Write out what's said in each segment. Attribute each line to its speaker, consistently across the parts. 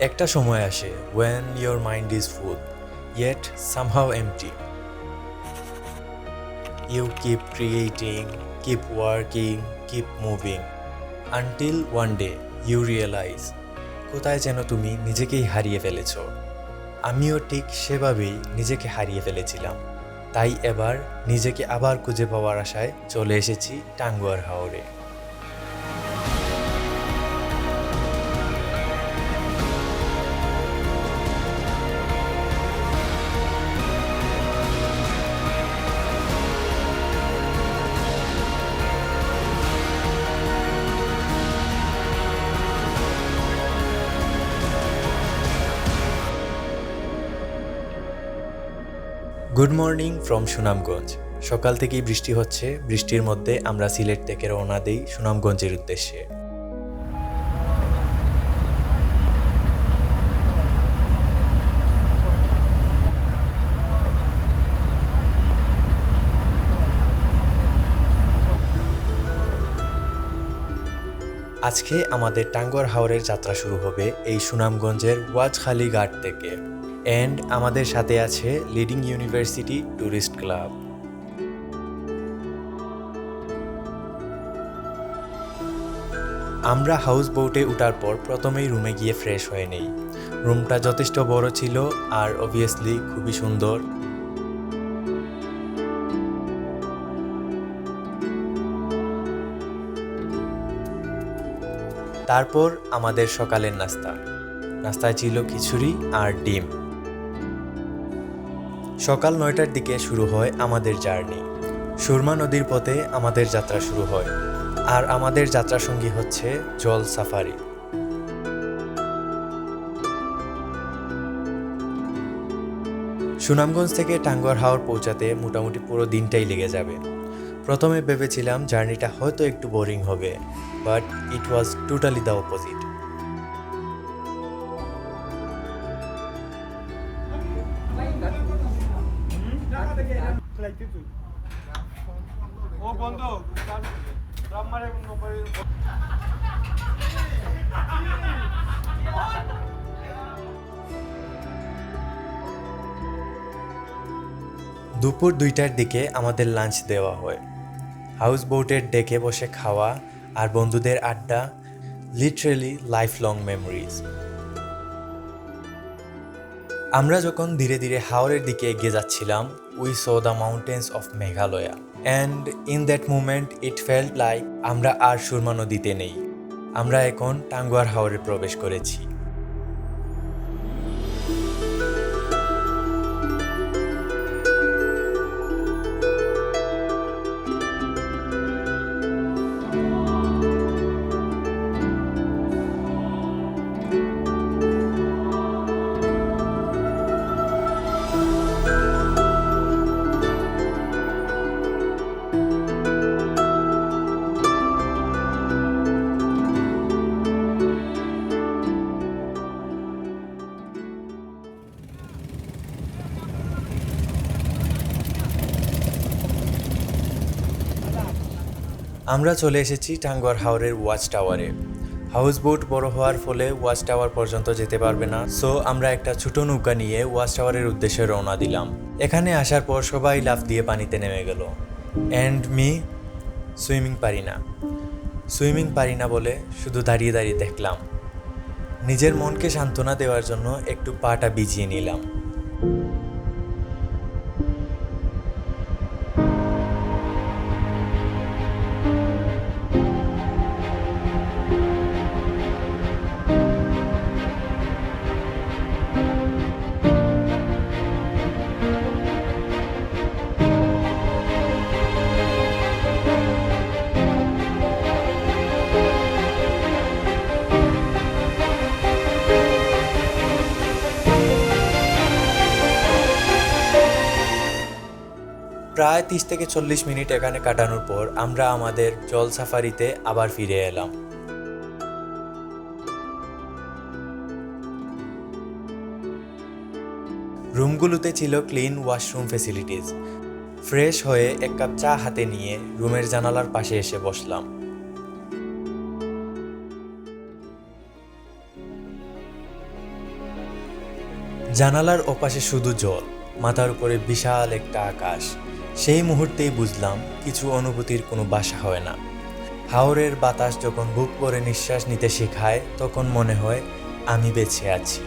Speaker 1: একটা সময় আসে when your mind is full yet somehow empty. You keep creating, keep working, keep moving until one day you realize কোথায় যেন তুমি নিজেকেই হারিয়ে ফেলেছ। আমিও ঠিক সেভাবেই নিজেকে হারিয়ে ফেলেছিলাম। তাই এবার নিজেকে আবার খুঁজে পাওয়ার আশায় চলে এসেছি টাঙ্গুয়ার হাওরে। Good morning from Sunamganj. সকাল থেকেই বৃষ্টি হচ্ছে। বৃষ্টির মধ্যে আমরা সিলেট থেকে রওনা দেই সুনামগঞ্জের উদ্দেশ্যে। আজকে আমাদের টাঙ্গুয়ার হাওরের যাত্রা শুরু হবে এই সুনামগঞ্জের ওয়াজখালী ঘাট থেকে। অ্যান্ড আমাদের সাথে আছে লিডিং ইউনিভার্সিটি ট্যুরিস্ট ক্লাব। আমরা হাউস বোটে ওঠার পর প্রথমেই রুমে গিয়ে ফ্রেশ হয়ে নেই। রুমটা যথেষ্ট বড় ছিল আর অবভিয়াসলি খুবই সুন্দর। তারপর আমাদের সকালের নাস্তায় ছিল খিচুড়ি আর ডিম। সকাল 9টার দিকে শুরু হয় আমাদের জার্নি। সুরমা নদীর পথে আমাদের যাত্রা শুরু হয়। আর আমাদের যাত্রা সঙ্গী হচ্ছে জল সাফারি। সুনামগঞ্জ থেকে টাঙ্গুয়ার হাওর পৌঁছাতে মোটামুটি পুরো দিনটাই লেগে যাবে। প্রথমে ভেবেছিলাম জার্নিটা হয়তো একটু বোরিং হবে, but it was totally the opposite. দুপুর 2টার দিকে আমাদের লাঞ্চ দেওয়া হয়। হাউস বোটের ডেকে বসে খাওয়া আর বন্ধুদের আড্ডা, লিটারেলি লাইফ লং মেমোরিজ। আমরা যখন ধীরে ধীরে হাওরের দিকে এগিয়ে যাচ্ছিলাম, we so the mountains of Meghalaya and in that moment it felt like আমরা আর সুরমা নদীতে নেই, আমরা এখন টাঙ্গুয়ার হাওরে প্রবেশ করেছি। আমরা চলে এসেছি টাঙ্গুয়ার হাওরের ওয়াচ টাওয়ারে। হাউস বোট বড় হওয়ার ফলে ওয়াচ টাওয়ার পর্যন্ত যেতে পারবে না, সো আমরা একটা ছোট নৌকা নিয়ে ওয়াচ টাওয়ারের উদ্দেশ্যে রওনা দিলাম। এখানে আসার পর সবাই লাফ দিয়ে পানিতে নেমে গেল। অ্যান্ড মি সুইমিং পারি না বলে শুধু দাঁড়িয়ে দাঁড়িয়ে দেখলাম। নিজের মনকে সান্ত্বনা দেওয়ার জন্য একটু পাটা ভিজিয়ে নিলাম। প্রায় 30 থেকে 40 মিনিট এখানে কাটানোর পর আমরা আমাদের জল সাফারিতে আবার ফিরে এলাম। রুমগুলোতে ছিল ক্লিন ওয়াশরুম ফেসিলিটিস। ফ্রেশ হয়ে এক কাপ চা হাতে নিয়ে রুমের জানালার পাশে এসে বসলাম। জানালার ওপাশে শুধু জল, মাথার উপরে বিশাল একটা আকাশ। সেই মুহূর্তেই বুঝলাম কিছু অনুভূতির কোনো বাসা হয় না। হাওরের বাতাস যখন বুক ভরে নিঃশ্বাস নিতে শেখায় তখন মনে হয় আমি বেঁচে আছি।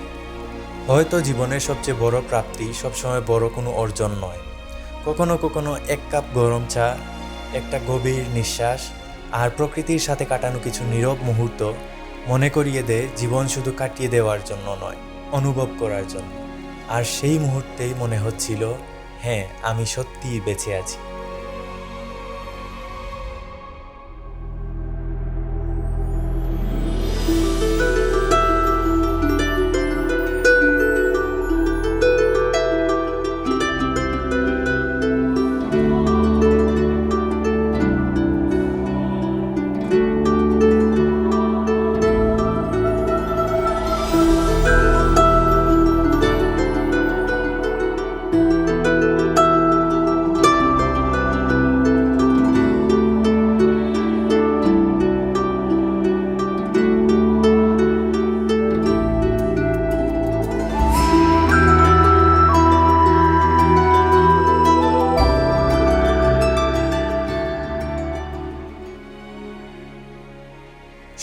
Speaker 1: হয়তো জীবনের সবচেয়ে বড় প্রাপ্তি সবসময় বড় কোনো অর্জন নয়। কখনো কখনো এক কাপ গরম চা, একটা গভীর নিঃশ্বাস আর প্রকৃতির সাথে কাটানো কিছু নীরব মুহূর্ত মনে করিয়ে দেয় জীবন শুধু কাটিয়ে দেওয়ার জন্য নয়, অনুভব করার জন্য। আর সেই মুহূর্তেই মনে হচ্ছিল, হ্যাঁ, আমি সত্যিই বেঁচে আছি।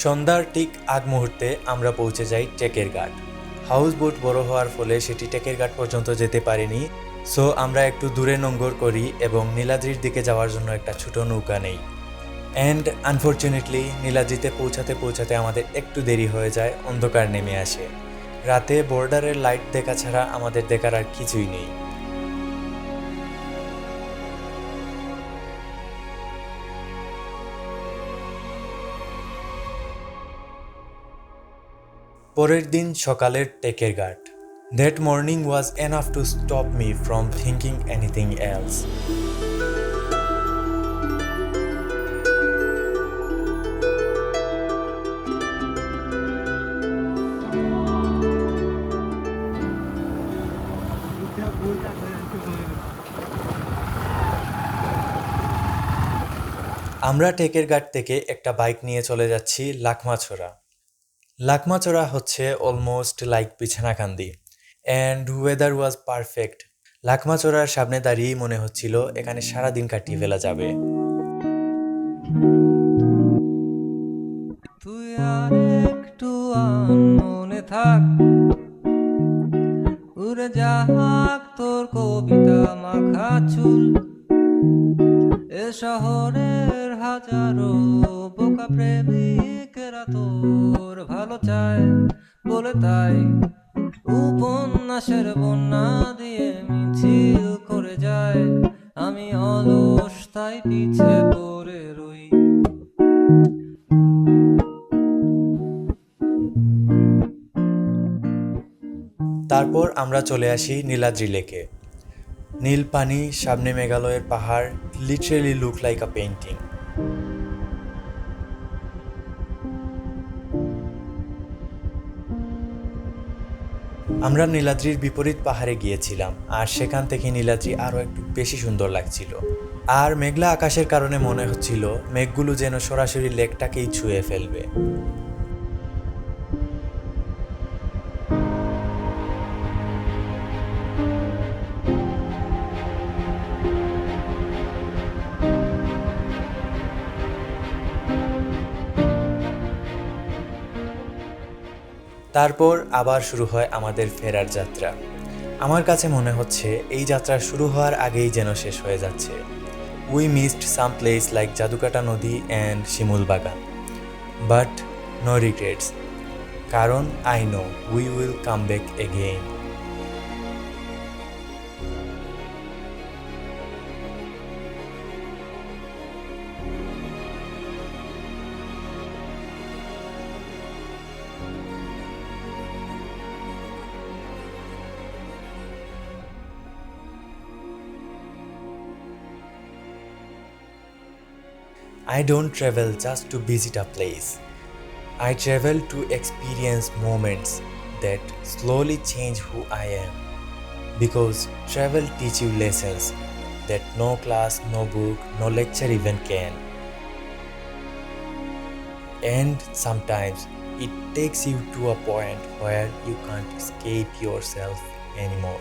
Speaker 1: সন্ধ্যার ঠিক আগ মুহূর্তে আমরা পৌঁছে যাই টেকের ঘাট। হাউস বোট বড় হওয়ার ফলে সেটি টেকের ঘাট পর্যন্ত যেতে পারেনি। সো আমরা একটু দূরে নোঙ্গর করি এবং নীলাদ্রির দিকে যাওয়ার জন্য একটা ছোট নৌকা নেই। অ্যান্ড আনফর্চুনেটলি নীলাদ্রিতে পৌঁছাতে পৌঁছাতে আমাদের একটু দেরি হয়ে যায়, অন্ধকার নেমে আসে। রাতে বর্ডারের লাইট দেখা ছাড়া আমাদের দেখার আর কিছুই নেই। পরের দিন সকালের টেকের ঘাট। That morning was enough to stop me from thinking anything else. আমরা টেকের ঘাট থেকে একটা বাইক নিয়ে চলে যাচ্ছি লাকমাছড়া। লাকমাছড়া হচ্ছে almost like Bichanakandi, and weather was perfect. লাকমাছড়ার সামনে দাঁড়িয়েই মনে হচ্ছিল এখানে সারাদিন কাটিয়ে ফেলা যাবে।
Speaker 2: তুই আর একটু মনে থাক, উড়ে যাক তোর কবিতা মাখা চুল। এ শহরের হাজারো বোকা প্রেমিকেরা তোর ভালো চায় বলে তাই উপন্যাসের বন্যা দিয়ে মিছিল করে যায়। আমি অলস তাই পিছে পড়ে রই।
Speaker 1: তারপর আমরা চলে আসি নীলাদ্রি লেকে। নীল পানি, সামনে মেঘালয়ের পাহাড়, লিটারেলি লুক লাইক আ পেইন্টিং। আমরা নীলাদ্রির বিপরীত পাহাড়ে গিয়েছিলাম, আর সেখান থেকে নীলাদ্রি আরও একটু বেশি সুন্দর লাগছিল। আর মেঘলা আকাশের কারণে মনে হচ্ছিল মেঘগুলো যেন সরাসরি লেকটাকেই ছুঁয়ে ফেলবে। তারপর আবার শুরু হয় আমাদের ফেরার যাত্রা। আমার কাছে মনে হচ্ছে এই যাত্রা শুরু হওয়ার আগেই যেন শেষ হয়ে যাচ্ছে। We missed some place like Jadukata nadi and Shimul Bagan, but no regrets, কারণ I know we will come back again. I don't travel just to visit a place. I travel to experience moments that slowly change who I am. Because travel teaches you lessons that no class, no book, no lecture even can. And sometimes it takes you to a point where you can't escape yourself anymore.